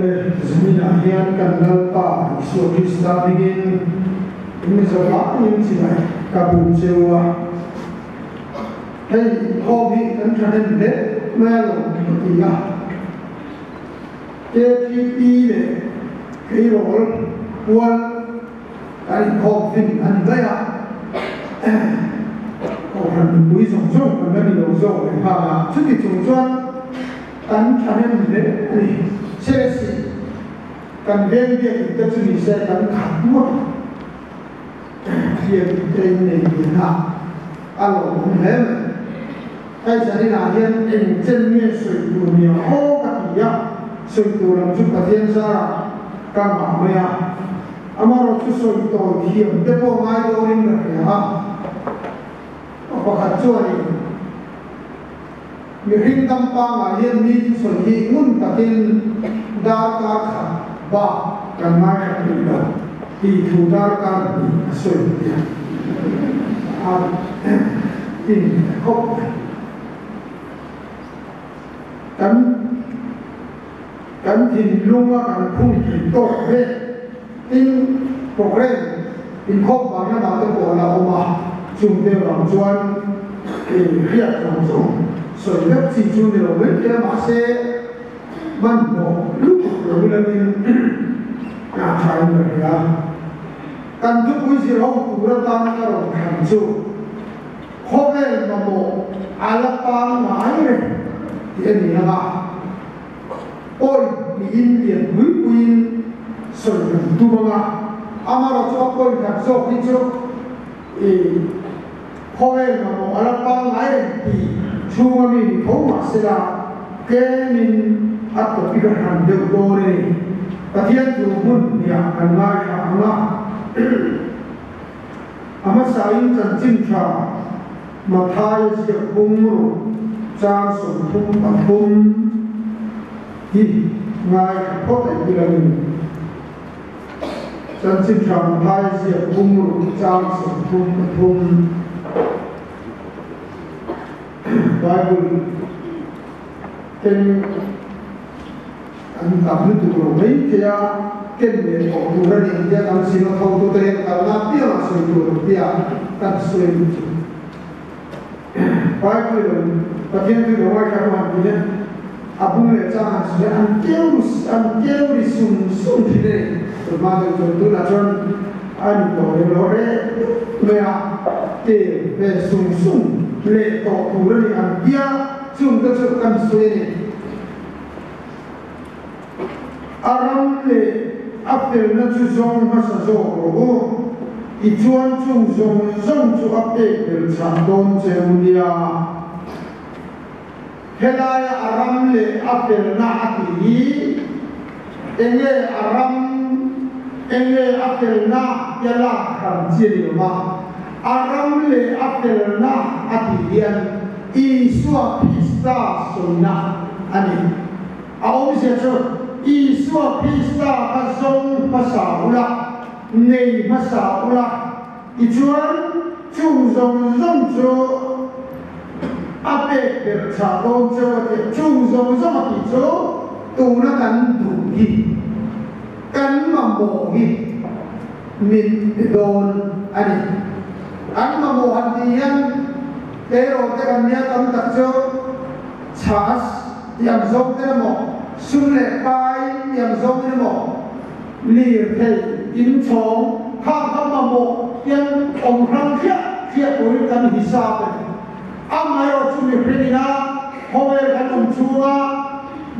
le zmina hian kan lalpa Isu Krista bigin in zola in sinai kabum chewa hei hobby kan trahen le melo tia KPP le payroll wal ai hobby an baya orang bui song song kan ni lo zo le ha chu ti chung chuan kan trahen le ni Chelsea kan ven dia kita sini saya kan kamu dia kita ini dia alo mem ai jadi nahian in jennya dunia oh katia dalam juga tiensa kan mamaya amaro tu itu dia depo ngai dorin ya apa kacuali miring tampang alian ni soli ngun takin darkar ba kanai kita di darkar ni soli dia in kop kan tin lunga kan pun to re in program in kop ba na ta ko la oma chung de ram chuan riat ram so lep si chung de lo ke ma se man mo lu lo la ni ka thai na ya kan tu pui si ho tu ra ta na ro kan chu ho ve ma mo ala pa ngai re ti ni na oi ni indian bui so tu ma amaro cho ko ka so ni chu ho ve ma mo ala pa ngai ti Suami kau masih kemin atau pikiran degore, katian turun ya kangai sama, amat sain cinta matai siap bumru, jang suntung patung, di ngai kota bilang cinta matai siap bumru, jang suntung patung. Bible ken an tamnu tu ko mai kya ken ne ko tu ra ni dia kan sino thau tu te ka na pia ma so tu pia ta so ni Bible patien tu ro ka ma ni abung le cha so an keu sum thile to ma do tu la chon an ko le re me a te be sum le to turun an dia chung ta chu kan suene aram le apel na chu zong ma sa zo ro I chuan chung zong chu apel pel cha don cheu dia helai aram le apel na ati enge apel na yala kan chi ma aram le apel na atian Isua pista sona ani au sejo Isua pista kasong pasaula nei pasaula ichuan chung zong cho ape per cha dong cho ke chung zong ki cho tu na kan du hi kan ma mo hi min don ani an ma mo han dian pero te kanya tam tak cho chas yang zong te mo sun le pai yang zong te mo li te in chong kha ma mo yang ong rang khia ko kan hisab amai ro chu mi prina howe kan om chua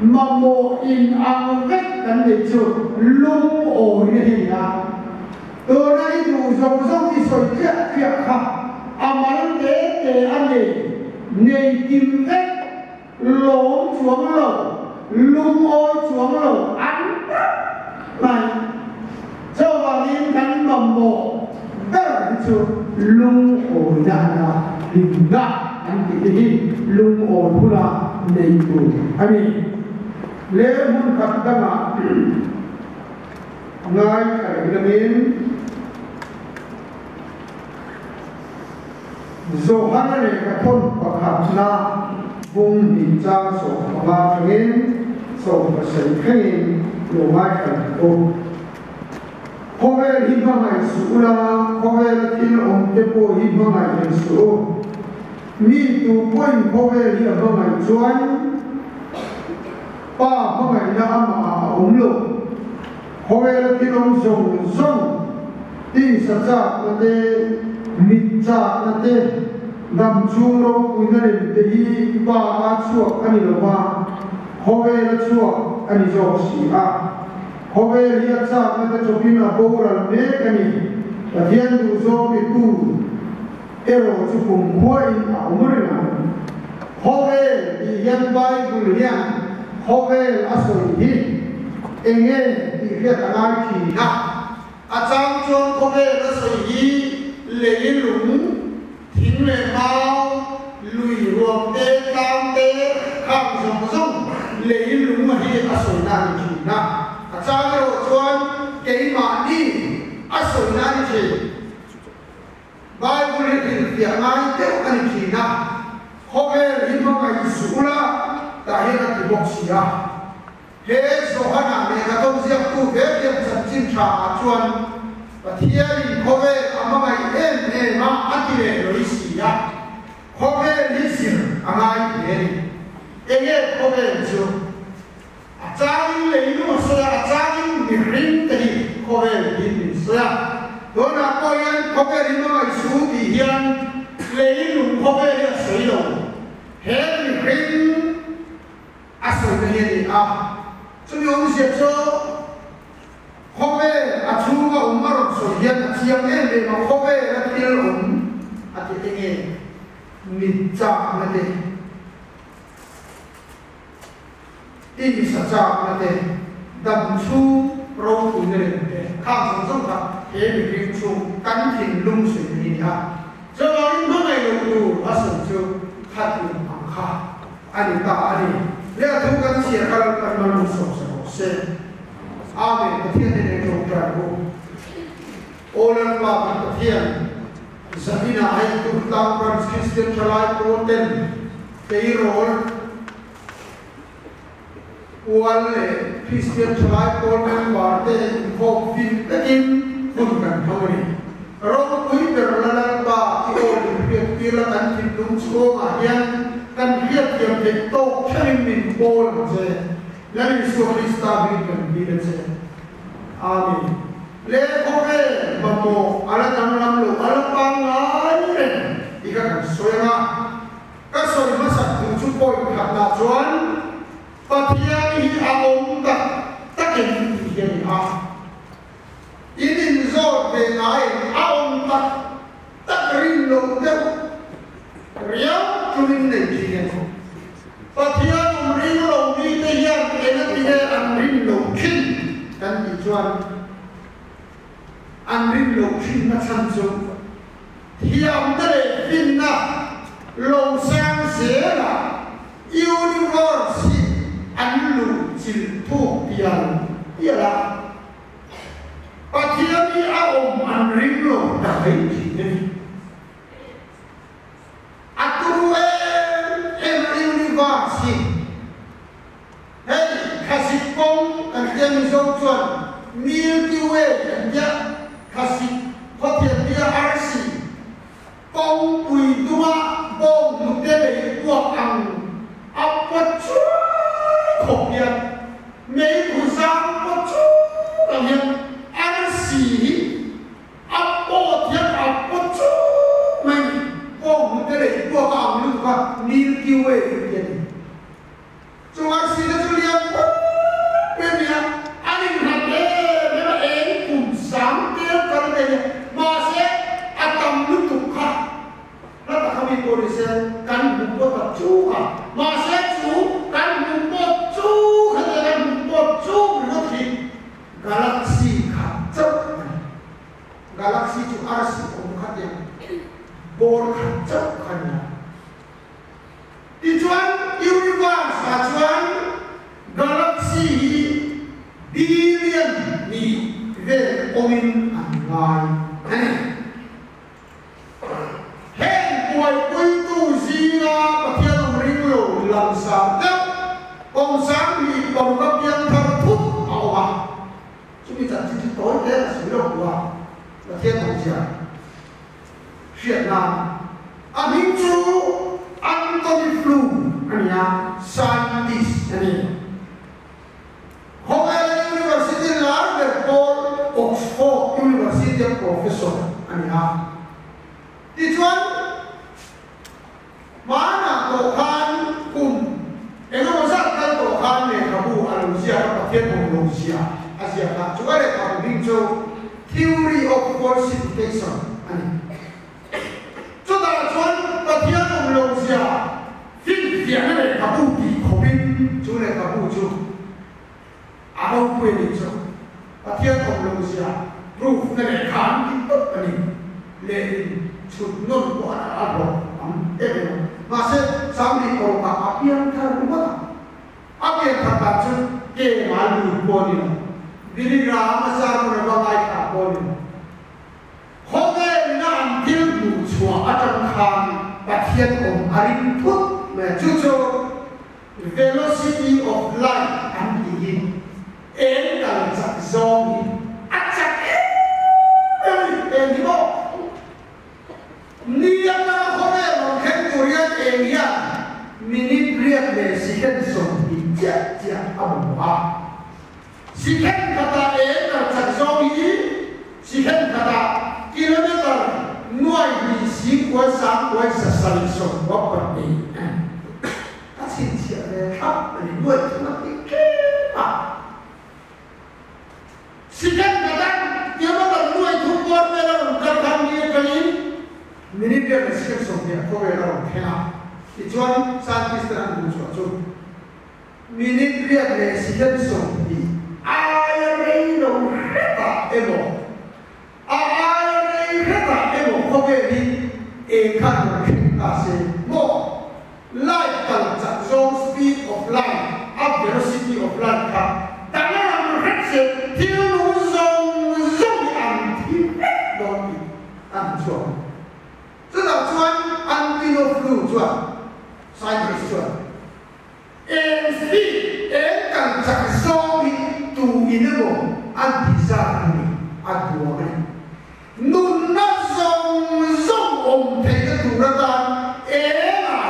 ma mo in ang vek kan le chu lung o ni na to na I du zong I soi khia kha amal te ane nei kim vek lom chuang lo lung oi chuang lo an mai cho vào in kan mầm mo dar chu lung oi na hình na an ti lung oi pula nei tu ani le mun khat da ma ngai kai lamin Zohana le katon pakhatna bung di cha so ma thangin sầu và sấy khay đồ mai cảnh ô hôm nay hi mà ngày sủ là hôm nay là thiên ông tế bộ hi mà ngày sủ mi tu quên hôm nay hi mà ngày chuan ba mà ngày là mà ông lộ hôm nay là thiên ông dùng dùng đi sát sát là thế mít sát là thế nằm chung rồi cuối năm để hi ba chuột anh là ba hôm nay là chuột anh rồi xí à hôm nay lihat saat kita coba laporan mereka ni, bagian tu zon itu, cukup kuat umurnya. Hôm nay lihat Bible lihat, hôm nay asal ini, ingin lihat anak kita. Acang John hôm nay asal ini lấy lũng, thím lệ mau, lùi ruộng tê cam tê, khăm rong rong, lấy lũng mà hi asal nani kita. Cha rồi chuan cái mà đi asal nani chi Bible in việc ngay tiêu anh chi na hôm nay lima ngày sủ la tại hiện tại bốc xì à hết số anh à mẹ cái công việc tu về việc sản sinh trả chuan và thiên hôm nay anh ngày em mà anh đi về rồi xì à hôm nay đi xì anh ai về em hôm nay chưa Acang lấy nó sửa acang mirin tadi kau ini sửa. Tuan apa yang kau ini mana isu dihian lấy lùng kau ini sửa lo. Hết mirin asal dia ni ah. Jadi orang siapa kau ini acu kau umar surian siang ni memang kau ini latil ati ini mitca nanti. Ini saja nanti dalam su pro ini kau sungguh tak hebat begitu kan tinggalung sendiri ha. Jangan mengai lu asal tu hati angka. Ani tak ani. Lihat tu kan siapa kan manusia se. Amin. Ketian ini jodoh. Orang bapa ketian. Sabina ayat tu tahu Kristen celai konten payroll. Wale Christian celai kolmen barte home film takin kunkan hamani. Rong kui berlalang ba iol pila kan film sko mahian kan hiat yang beto kain min bol je. Lalu Yesus Kristus bin se. Amin. Le kowe bamo ala tanam lo ala pangai ika kan soema. Kasoi masa tujuh poin kata Tuhan. Patian ini aom tak ini dia ah. Ini zon benai aom tak rindu dia. Riau cumin dia. Patian rindu dia yang dia rindu kin dan dijual. Rindu kin macam tu. Tiap dari finna long sang sera universe. Anlu ciltu pian ialah patiami aom anringlo dahai jini aturu universi hey kasih kong kan zongzuan Milky Way dia kasih hotel dia arsi kong pui dua kong mutele kuang apa cu kopian, mei kusang pocu, kalian arsi, apa tiap apa cu, mei kong mutele dua kamu itu kan Milky Way jadi. Cuma arsi itu lihat, bagaimana, aning hati, memang kusang tiap kalau dia University Professor ani ha ti chuan mana to khan kum eno sa kal to khan ne kabu alusia ka pathian ko lusia asia ka chuare ka bing cho theory of falsification ani cho da chuan pathian ko lusia fin fian ne kabu ti khobin chu ne kabu chu aro pwe ni cho pathian ko lusia proof ne khan ki tot ani le chut non ko aro am ebe masih sambil kau tak apian karuma, apian kata tu ke malu boleh, bini ramah sahur berbagai tak boleh. Hoge nan tilbu cua acam kan patian arim put mencucu velocity of light anti dalam sak zombie acak ni mo ni yang nak hoge Area minit riak le sikan som ijat jat awa sikan kata tak zombie sikan kata kilometer nuai di si kuat sam kuat sesal som apa ni kasih siapa hap ni buat cuma tiket sikan kata kilometer nuai tumpur dalam kata dia kali minit riak le sikan som dia kau dalam kena Ichuan saat istirahat dulu cuaca. Minit lihat lesian sombi. Air eno reta emo. Air reta emo. Kau beri ekan kasih mo. Light kalau zone speed of light, up velocity of light kan. Tangan receh tilu zong anti doi ancuan. Sudah cuan anti no flu cuan. Cyprus cuan. Speed kan zombie tu ini anti zahani aduan. Nunna zong om tega turatan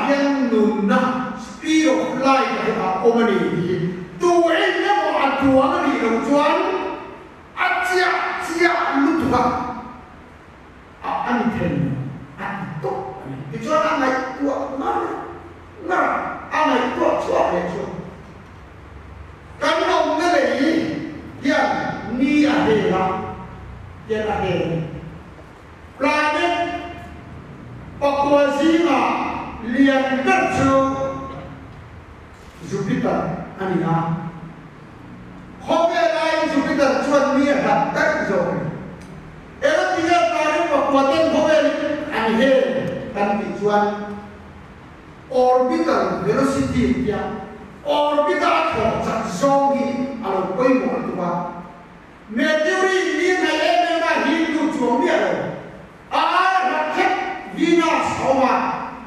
yang nunna speed of light kita omani. Tu ini mo aduan ni cuan. Aja lupa. Anten atuk. Cuan anak tua mana? Nah, anak tua tua itu. Kalau negeri yang ni ada, dia ada. Planet Papua lihat kerja Jupiter, aniha. Hobi lain Jupiter cuan ni ada kerja. Era dia planet Papua hobi anihe kan cuan. Orbital velocity dia orbital kok zombie alo koi mo tua meteorit ni na ena hindu zombie alo raket Venus oma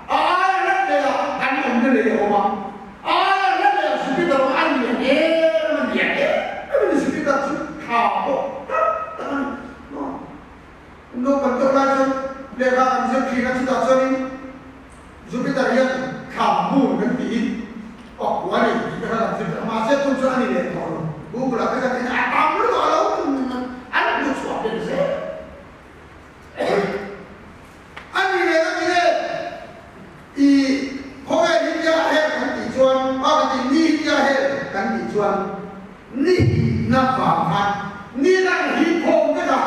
raket kan ondele oma raket Jupiter ani Jupiter tu kau no bentuk lagi mereka bisa kira kita cari Jupiter yang kamu nanti wali kita masih tujuh ani deh kalau Google apa kan ini kamu kalau anak lu suap dari saya ani deh nanti deh i kau ini dia akhir kan dijual ini dia akhir kan dijual ni nampak ni nak hipong kita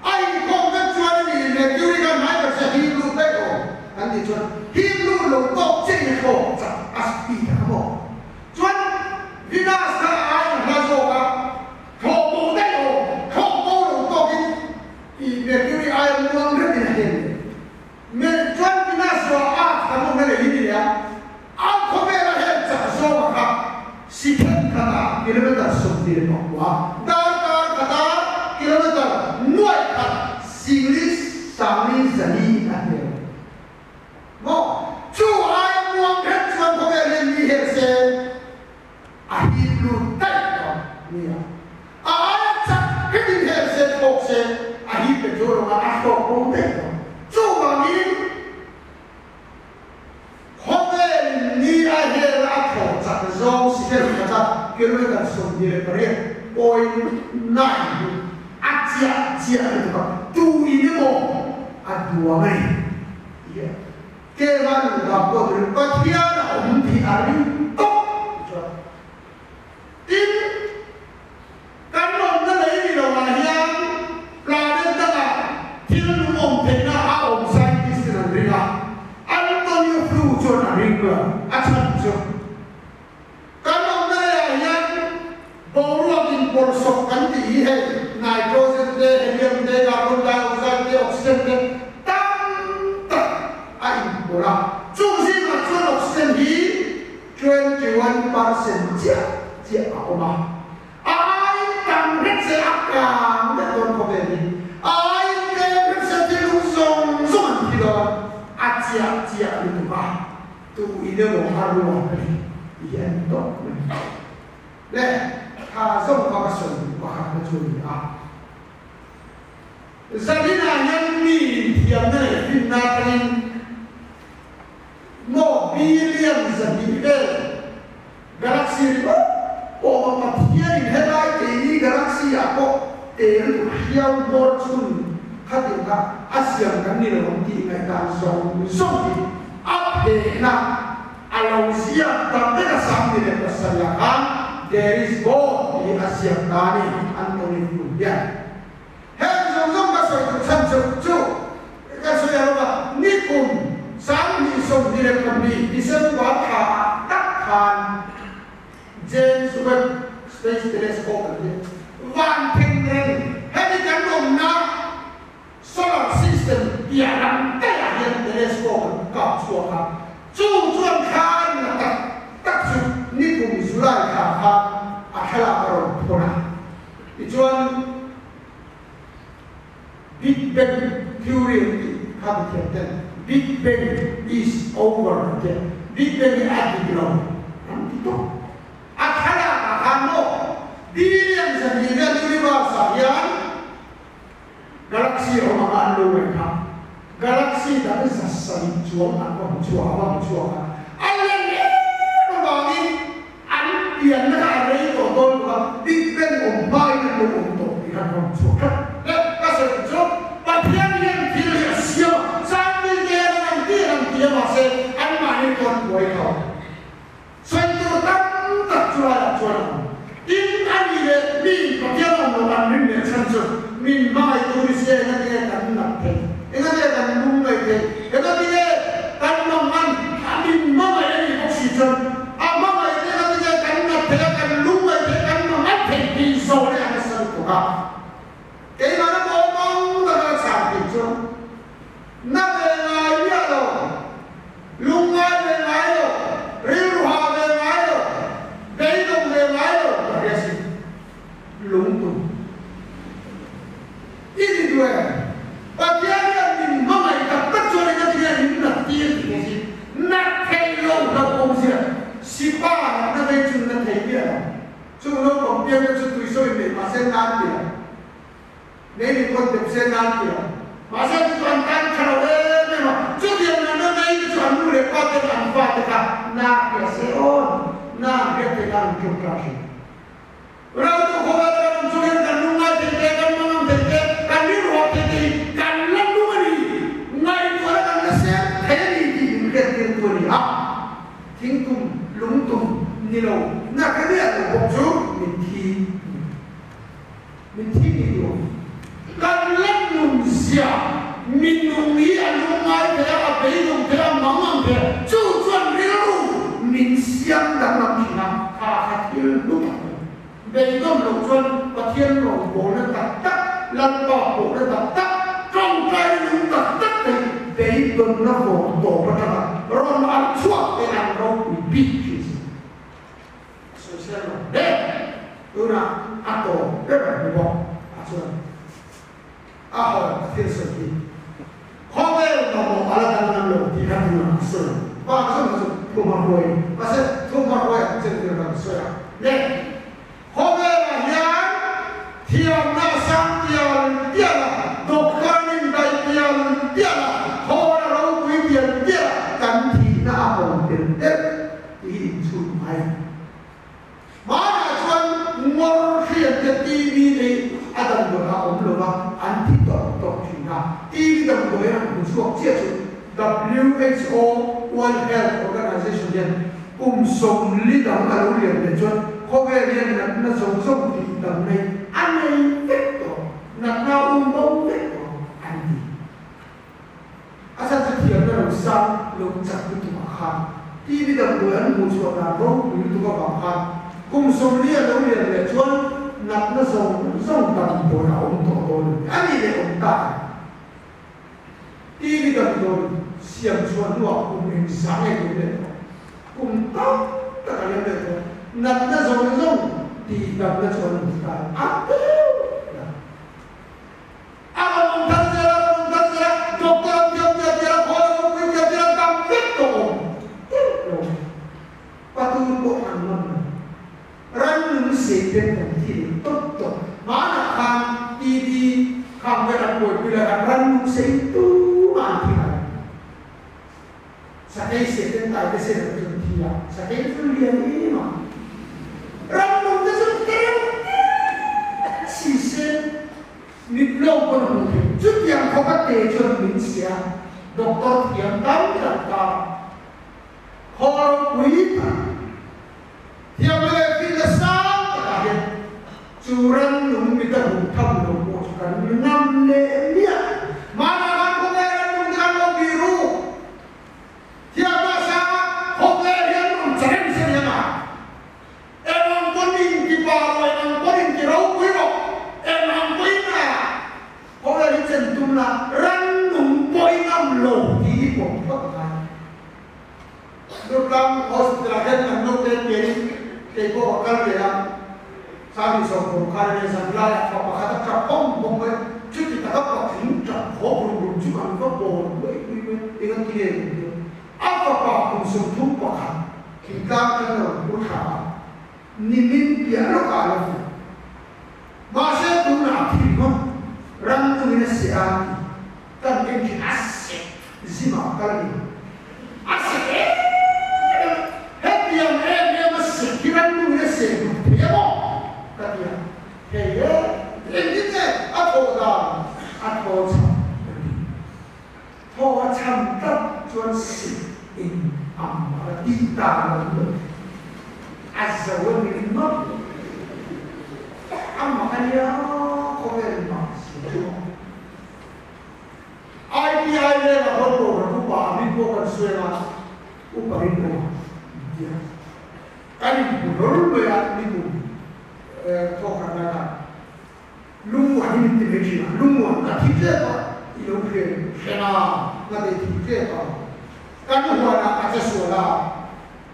ai hipong kan jual ni mercury kan naik bersih lu teko kan dijual hidup lo top cek ko aspi kamu cuan Venus ka ai nazoka komo deo komo lo top i mercury ai muang red ni hen me cuan Venus wa kamu mele ini ya aku mele hen zazoka sikan kata kilometer sumber Papua dar kata kilometer nuai kat Singlis Sami Zani akhir mo chu ai muang phet chuan ko be ni he se a hi lu tai to ni a cha ke ni he se ko se a hi pe jo ro a ko ko te to chu ma ni ho be ni a he la ko cha zo si ke ka ta ke lu ka so ni le pare point 9 a chi chia itu kan tu ini mo adua mai ya kewan gapo berpatian di hari tok in kalau nala ini lawan yang planet tengah tidak mungkin om saintis dan rila Antonio Flujo na ringa acan jo kalau nala yang Borogin borsok kan di nitrogen de helium de carbon dioxide de oxygen de tanta ai bola trung mà chuan oxygen hi 21% chia apa mah ai tam ret se akam de ton ko be ai ke ret se de lu song song ti do chia itu mah tu ide mo haru ni yen to le ha song ka song wa ha chu ni a Sabina yang ni tiap ni fitna kan no billion zabile galaksi riba o matian hebai ini galaksi apa hiau borchun kadika asyam kan ni lo ti ngai kan song up na alausia tambe ka samne le pasalakan there is God di Asia Tani Antoni Fudian. Hei, zong ka soy chan chu. Ka soy apa? Nikum sang ni song di le kami di sebuah takkan James Webb Space Telescope ni. Van Pingren, hei kan dong na solar system yang yang telescope ka suaka. Chu chuan kan na tak chu nikum sulai ka akhala karon pona ichuan Big Bang theory habitat Big Bang is over again Big Bang at the ground itu akhala kahano billion sa universe yan galaxy o mga mereka galaxy dari sasali chuang apa chuang alam ni bangin yang nak ada itu tuan Big Bang umpai dan untuk ikan ramcuk. Kasih tu, bagian yang tidak siap sambil dia masih aman itu buat kau. Suatu tak jual. Ini ni bagian orang ni sanjung min mai tulis yang dia kan nak. Ingat dia kan mungkin dia. Ingat dia kan mangan kami mama ini oksigen. Cái mà nó mong là sản phẩm cho nó về ngoài biết rồi lung ngay về ngoài rồi riêu hòa về ngoài rồi gây đồng về ngoài rồi là cái gì lung tung ít đi đuổi và cái này mình mong mày tập tất cho nên cái này mình là tiền thì cái gì nát thay lâu là không gì si ba nó về chừng nó thấy biết rồi chúng nó còn biết cái chuyện tùy sôi để mà xem ăn tiền Nên con được xem ăn kìa mà sao toàn tan khảo lên mà trước tiên là nó ngay cái chuẩn lưu để qua cái ăn phạt thì cả na kìa sẽ ôn na biết cái ăn kiểu cả gì rồi tôi không bao giờ chúng em cần lúc ngay thì cái cần mong thì cái cần biết hoặc thì cần lắm đúng không đi ngay tôi đã cần nó xem thế gì thì những cái tiền tôi đi học thính tung lúng tung như nào là cái này là một chút mình thi đi rồi kan lek nung sia min nung ni anu ngai te a be nung te a mang te chu chuan rilu min siam dang lam thina ha thil lu be dom lo chuan pathian lo bo na tak lan pa bo na tak trong kai nung tak te be dom na bo to pa ta ron al chuak te an ro bi ki so se lo de una ato de ba bo a chuan thiên sự gì khó về mà một ala đang làm lộn thì đang làm sự và không là thu mặt hồi và sẽ thu mặt hồi trên đường làm sự nhé khó về là nhá thiền na sang tiền là độc quan ninh đại tiền là họ là đâu quý tiền cắn thì na hồn tiền tết thì chụp hay mà là chuan ngor khiển cái tivi này Adam do na om lo na anti to thing na ti dam do ya mu chuak chia chu WHO World Health Organization yan som li dam ka lu lian le chuan ko ve lian na som ti dam nei anei vector na bo vector anti asa cha thiam na lo sa lo chak tu ma kha ti dam do an mu chuak na ro ni tu ka ba kha som li lo lian le chuan na som dam do na om to ani le om ta ti dam do siang chuan lu kum sang e le kum ta ta ka le le na zong ti dam na chuan ta a mong ta jara doktor jara ko ko jara kam pet to patu ko an man ran nu se te ko ti to mana kan ti kam be ran ko bila ran nu se tu ma ti sakay second tayo kasi nagtuntiya. Sakay tuliyan ima. Ramon na sa kaya. Sisen. Nitlaw ko na muli. Sutiyang kapatid min siya. Doktor tiyang tawag ka. Horong wita. Tiyang mga pinasang kahit. Suran nung mitahutang nung mo. Kanunang niya. Manakan ko meron nung kanong biru. Tiada sama hotel yang mencari senyama. Emang kuning di bawah, emang kuning di rau kuiro, emang kuina. Hotel itu centumlah randum poinam loh di pokoknya. Dalam hospital kan dokter jadi teko bakal dia sami sokong karena sampai apa kata kapom pokoknya cuci tak apa cinta hobi juga apa boleh dengan dia. Apa konsum tumpah kita kena berkah nimin biar kalau masa tu nak terima orang tu ni siapa kan mungkin asyik zima kali asyik happy yang masih kira tu ni siapa dia mo kaya kaya ini ni apa dah apa macam tak jual sih in kita azza wa jalla amma kaya kovel mas IPI le la hoto rupa ami ko kan suena uparin ko dia kali burul ya niku to kana lumu ani television lumu ka tijeba ilo ke kena ngade tijeba kan huana aja suara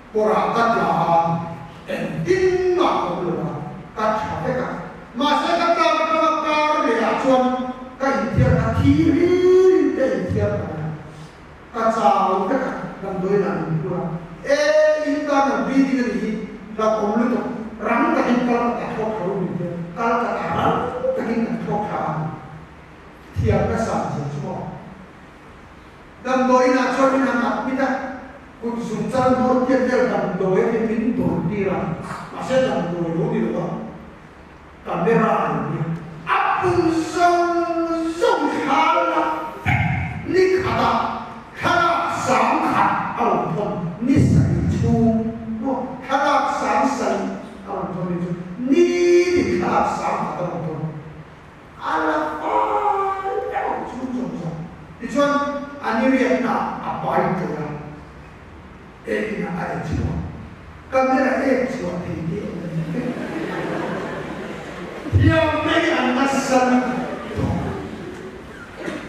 porakat lah entinga koblora kacape ka masa kata bakar ya cuan ka intiar akhiri te intiar kacau ka dan doinan pura inta nabi ni la komlu to ram ka hinkal ka thok haru ni kal ka ram ka hin thok ha tiap ka sa semua dan doina cuan ni nak kita kun suncal mor tiap dia dan doi ke min tordira masa dan doi lo di lo kamera ni apun song hala ni kata kata sam khat au thon ni sai chu no kata sam sai au thon ni kata sam khat au thon ala ya chu chu dicuan ani riak na apa itu ya na ada jiwa kamera jiwa tinggi yang mai anasan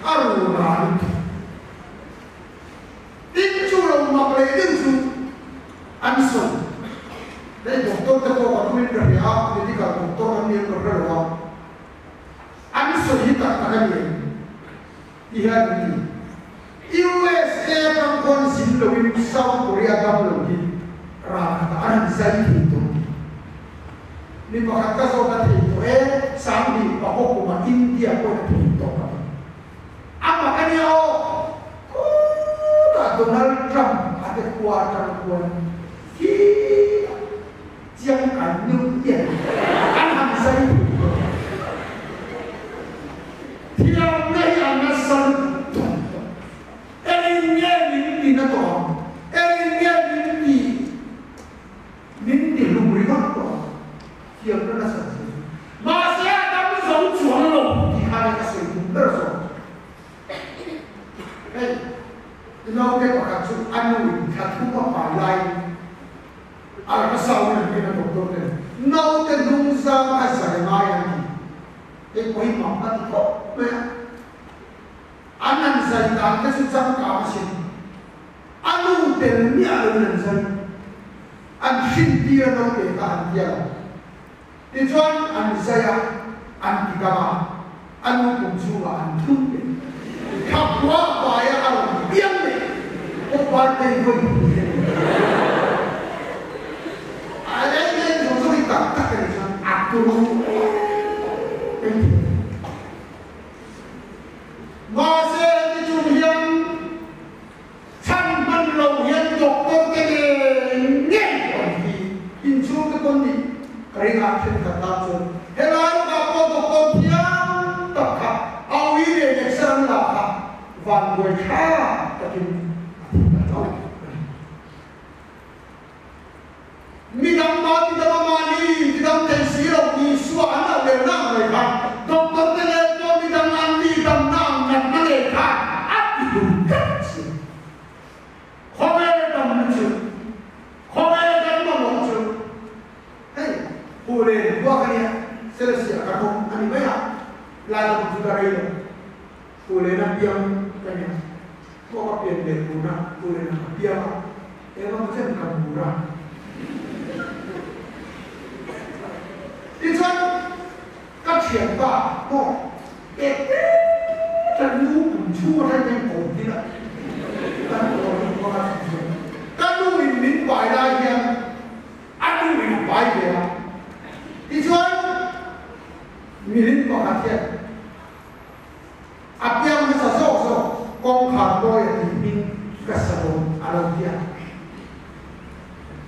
aruran itu lo maklai itu anson dari doktor itu kalau min kerja jadi kalau doktor ni kerja anson kita takkan ni dia ni USA kan konsin lebih South Korea kan lebih rata saya itu. Ni bahkan sobat itu sambil bahwa kuma India pun itu. Apa kan ya? Donald Trump ada kuatan. Jangan nyuruh kan saya itu. quay mỏng ta thì có anh ăn dày tàn cái sự trăng cả mà xin anh uống tiền nhẹ lên lần dày anh xin tia nó để ta ăn tia thì cho anh dày anh đi cả anh uống cùng chú là anh thương khắp quá bài anh biếng này có bài này vui anh ấy dùng số đi tặng các cái gì ác tôi mà sẽ đi chung hiền chăn bận lâu hiền độc con cái nghe còn gì in chung cái con gì cái ngã trên cả ta chung thế là nó có độc con thiang tập hợp ao ý để nhận sang là và người khác cái mi đam ma ti đam ma ni ti đam ten si lo ni su an la le na le kha doctor te le to mi đam an ni đam nam na na le kha at ti ka si kho me đam chu kho me đam ma mo chu hey pu le wa ka ni se le si ka ko ani ba ya la la tu ka re lo pu le na piam ka ni ko ka pian le pu na pu le na piam e ma se ka pu ra đi chân các chuyện cả nó chân lũ cũng chua thay nên cổ đi lại các lũ mình bài đại hiện anh lũ mình bài về đi chân mình có hạt hiện áp yang nó sẽ sâu sâu con khát đôi thì mình cái sao alo dia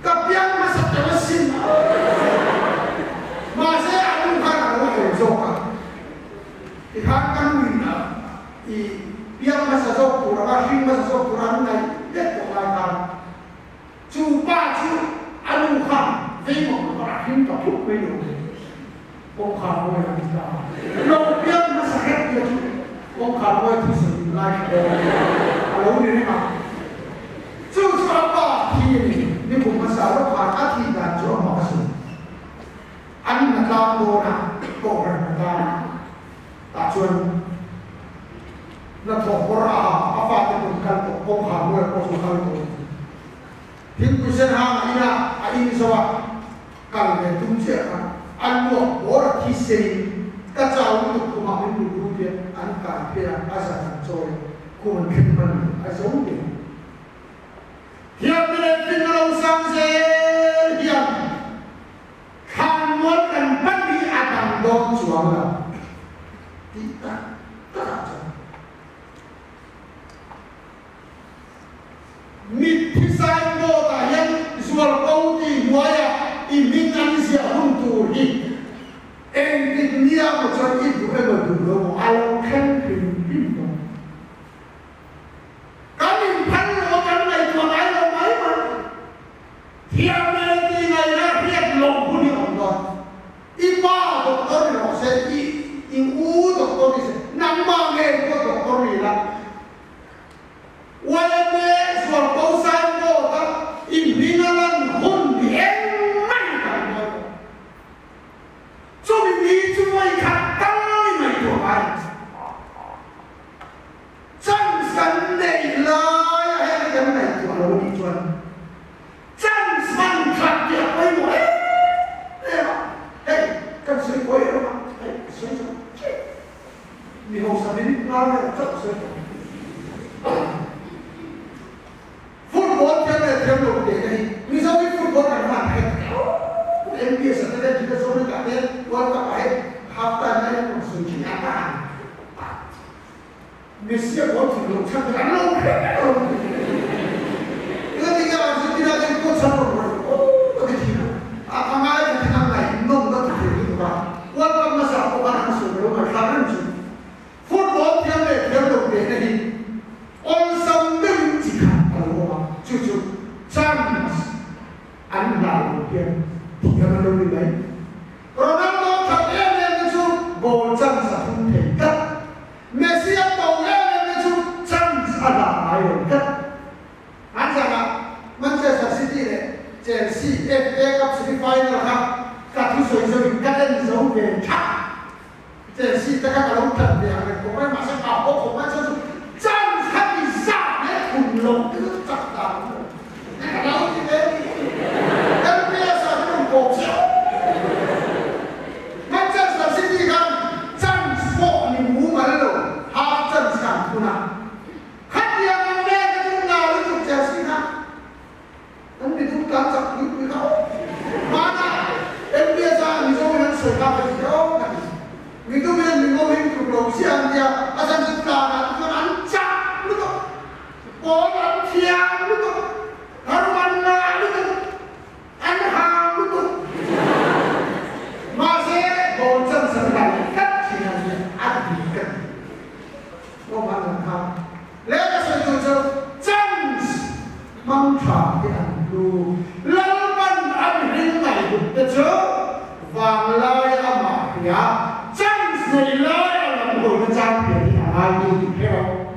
các yang nó sẽ cho nó xin mà sẽ ăn không ăn ở chỗ dọc à thì khác căn nguyên à thì biar masa dọc của nó khi masa dọc của nó này rất là lại càng chú ba chú ăn không ăn với một cái khi tập thuốc với nhiều ông khám mới làm sao lâu biar masa hết được ông khám mới thu sử lại lâu như thế mà chú sao ba thì nếu cũng masa nó phá thì là chỗ mà sử anh là lao đồ nào cổ là ta ta chuyên là thổ có ra áp phạt cho mình cần tổ công khả mười có số khăn tổ hiện quy sinh hàng ấy là anh sao cần để tung chuyện anh mua bố là thi sinh các cháu được của họ đến đủ việc anh cả phía ai sản rồi của mình khi mình ai giống gì hiện nay phim lâu sang dễ hiện khang muốn cần bắt đi Adam đón chuông là đi ta tất cả cho mít thì sai vô ta hiện ruột câu thì ngoài à im mình ăn gì không tù đi em thì nia một chỗ ít của em mà đủ đâu alo khen hình hình đó cái mình phanh nó cái này của ai đâu mấy mà theo này thì này là biết lòng của điều đó iba doktor nó sẽ u doktor đi sẽ nằm mà nghe của doktor đi là vậy nên rồi câu sai vô đó im mình là hôn bị em mạnh cả rồi cho mình đi cho mày khát tay mày của anh chân sẵn này là cái này của nó đi chuẩn chân sẵn khát việc với mỗi hey kan sui koi đó mà hey sui cho mi hậu sa mi nao này rất sui football cái này theo luật để này mi sao biết football là phản hay em biết sẽ tới đây chúng ta số được cả tên World Cup ấy half time này cũng sui chỉ ăn ăn Messi có chỉ được chắc chắn lâu cái thì cái là chúng ta đang có sao rồi cái gì apa ngai cái thằng này nông nó thì cái gì World Cup nó sao có khả năng sửa đổi mà khá hơn chứ football theo này theo luật để này on some đừng chỉ khả năng mà chú chance anh nào tiền thì nó đâu đi lấy Ronaldo thật em lên chú bồ chân sẽ không thể cắt Messi bồ em lên chú chân sẽ là ai được cắt anh rằng là Manchester City này Chelsea FA Cup semi final ครับกับที่สวยๆกันเล่นสองเกมชักเจ电视这个老特别的，我们马上搞我们就是战场的上来恐龙这个长大，然后这个NBA上这种搞笑，那这是实际上战spor你无门了，他正常不难，看见我们那个哪里就解释他，那你都敢讲你不搞，妈的 NBA 上你说人水咖啡有。Itu biar minggu produksian dia asal sekarang itu rancang itu orang tiang itu harumana itu anham itu masih bosan sekali kan siapa adikan orang anham lihat sesuatu chance mantra yang dulu lawan abdul itu itu vanglai amah ya Người lớn là một người trang bị ai đi theo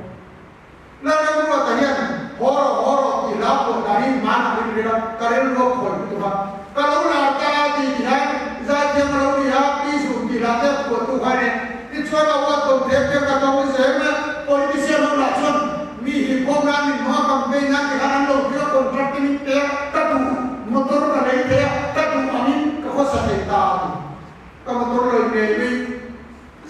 là nó có thể hiện horo thì lão của đại mà nó đi ra cái đó nó khỏi tụi bạn cái lâu là ta thì hay ra thêm lâu thì hay đi xuống thì là theo của tụi hay này đi cho nó qua tổng thể theo cả tổng cái gì mà politician nó là chọn mi hi phong ra mình hoa cầm cây ra thì hắn lâu theo contract cái theo các tụ motor cái đấy theo các tụ anh có sao để ta các motor lời này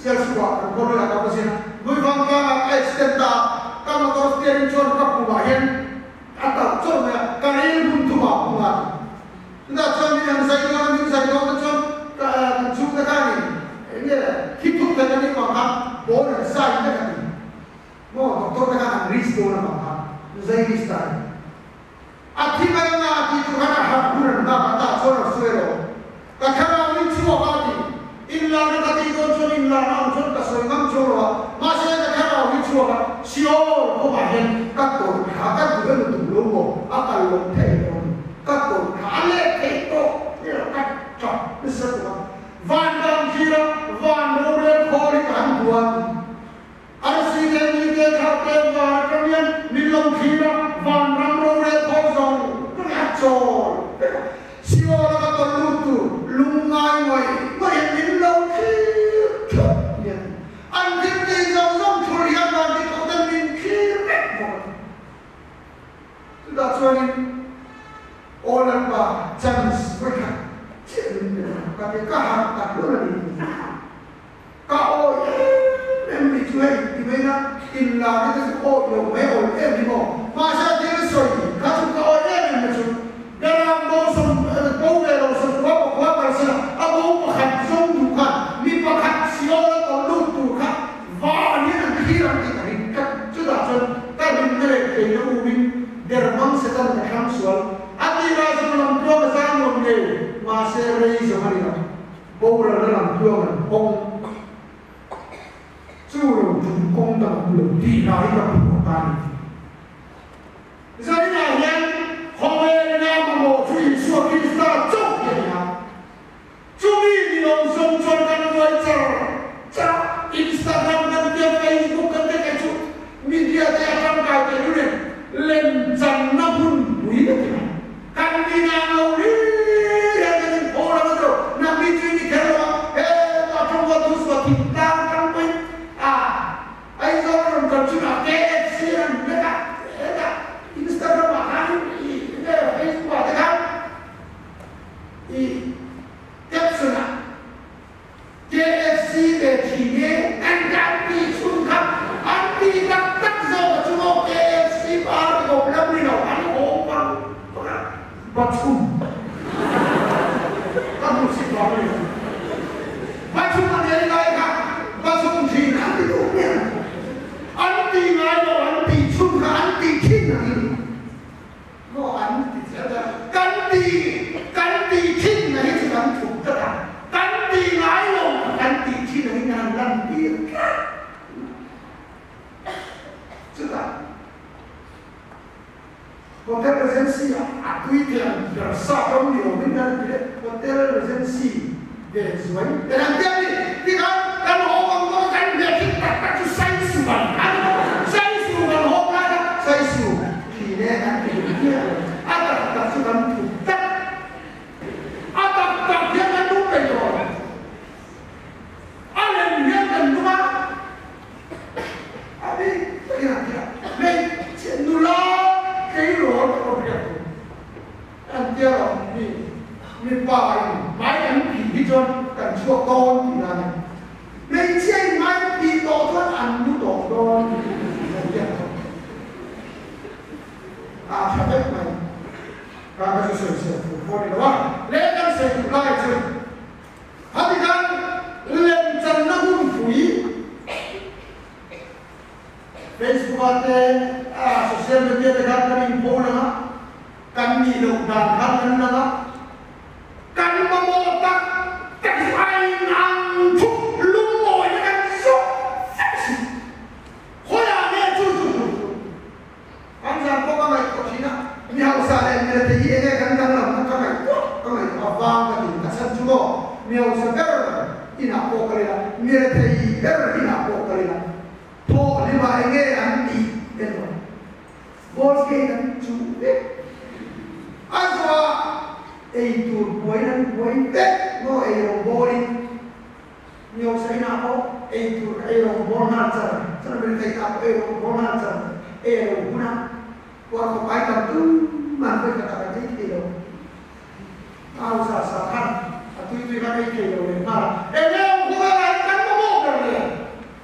sesuatu kalau nak apa sih? Bukan kalau extenda, kalau terus dia jual kapubahan atau jualnya karena pun tu maupun. Tidak jual yang saya jual juga kali. Ini hidup dengan ini makan, boleh saya dengan ini. Mau doktor dengan risk boleh makan, saya riskan. Akhirnya itu karena hakuran tak jual suero. Karena ini cuma kali. Illa na katigon chon illa na chon ka soingam choro ma se ka khara wi choro sior ko ba hen ka to kha ka du lu tu lu mo akal lo the ka to kha le the to ni ka cha ni sa ko van dam khira van no re khori kan duan ar si ge ni ge kha ke va ka nian ni long khira van ram ro re kho zong ka chor sior ka to lu tu lungai ngoi ngoi ni lâu khi chốt nhận anh thích đi dòng dòng thổi ra vào thì có tên mình khi mệt mỏi đó cho nên ô lần bà chẳng với cả chuyện cả cái cả hàng cả đó là gì cả ôi em bị chơi thì mấy nó tìm là cái ôi đồ mấy ôi em đi bỏ mà sao thế rồi cả chúng ta ôi em mà chúng để làm bố sùng bố về đồ sùng quá bà sao à bố mà khăn dung đủ khăn mi bà khăn xíu có lúc đủ khăn và những cái khi làm thì phải cắt chứ đã chân ta mình cái này thì nó mình để mang sẽ tăng cái khám xuống anh đi ra xong làm cho cái sang một nghề mà sẽ rơi xuống hay là bố là nó làm cho mình ông chú rồi chúng con đồng lượng đi nói gặp của ta giờ này nha họ về nhà mà một chú ý xuống khi ta chốc vậy hả chú ý thì ông dùng cho các người chờ Instagram kan dia Facebook kan dia kacu media dia akan kau terus lên dần nó pun quý được kan đi nào đi ra cái orang itu nabi itu ini kalau tak tahu waktu suatu kita kan pun ai orang kan cuma KFC kan mereka Instagram makan Facebook ada kan caption KFC về thì nghe anh đang đi xuống khắp anh đi đặt tất rồi chúng tôi KFC ba một năm đi đầu anh ốm bắt chung các một sinh hoạt này bắt chung là đến đây cả bắt chung thì anh đi đúng nhỉ anh đi ngay rồi anh đi chung cả anh đi thiên là gì nó anh thì sẽ ra cắn đi thiên là hết sự anh thuộc tất cả cắn đi ngay rồi cắn đi thiên là hình hàng lần tiền chứ ta hotel regency tuy tiền sao không điều mình đang biết hotel regency để dưới để làm tiếp đi thì không căn hộ không có căn biệt thì đặt cho say sùn say sùn còn hộ ra say sùn thì nên ăn cái kia ăn đặt cho ăn thủ tất ăn đặt thêm ăn đúng rồi ăn lên miếng xem được kia thì các cái mình phố nữa căn gì được đàn khăn thân nữa căn mà một tắc cái ai ăn chúc lúc ngồi nó căn sốc khối à nghe chú anh rằng có mày có gì nào miao sa lên người thì ý nghe căn căn làm các mày có vang cái gì cả sân chú bộ miao sa cái ina po cái là người thì cái ina po cái là po đi mà nghe anh đi cái rồi bos cái anh chú đấy anh sao ấy tụi quay đấy nó ấy rồi body nhiều sai nào không ấy tụi ấy rồi body nào chứ cho nên mình thấy nào ấy rồi body nào chứ ấy rồi bún nào qua một cái cầm cứ mà phải cả cái gì đâu ao sa khăn tuy cái gì đâu này mà ấy nếu không có cái cắn mà một rồi này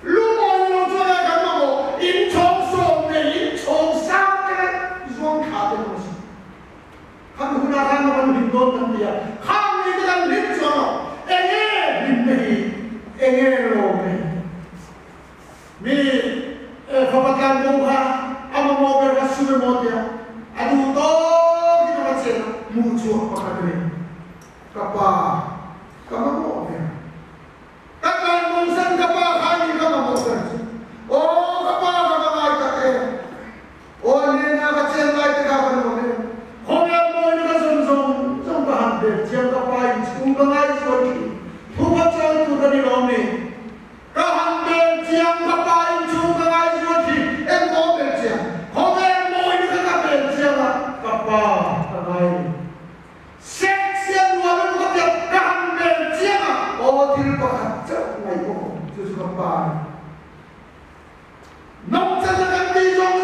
lúc mà nó cho ra cắn mà một in trong sông này in trong sao cái zoom khá tên nó kan guna kan naman bindon kan dia kan itu kan lim sono enge lo mi kapatan buka ama mobil kasume motia adu to kita macam muncul apa kali kapa mobil kan mungkin kapa kali mobil oh kapa ngai tak oh ni nak kecil ngai tak mobil Tiang kapai, sekolah ngai sekolah, bukan jalan tu dari lome. Kahambil tiang kapai, sekolah ngai sekolah, mobil tiang, hotel mau ini kapai tiang kapai. Seksian dua belas tiang kahambil tiang, oh tidak kacau ngai oh, justru kapai. Nong jangan di zong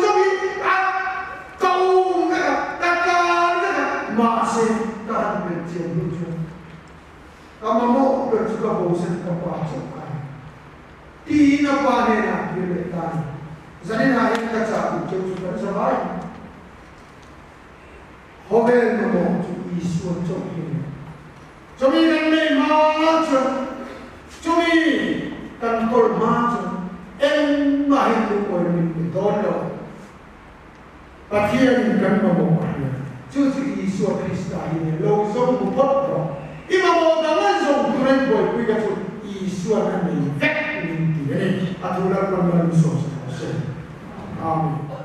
kau kata masih. Kamu mau berjuga bosan kepacukan. Tina panena biletan. Jadi naik kaca itu juga sabai. Hotel mau isu cumi. Cumi nanti macam. Cumi kantor macam. Mahin tu kau ini dono. Pakian kan mau ada. Justru isu Krista ini langsung buat. Ima mo dangan zong tulen boy kuy ka so isuan na may effect ni tiri at ulang naman so sa kasi. Amen.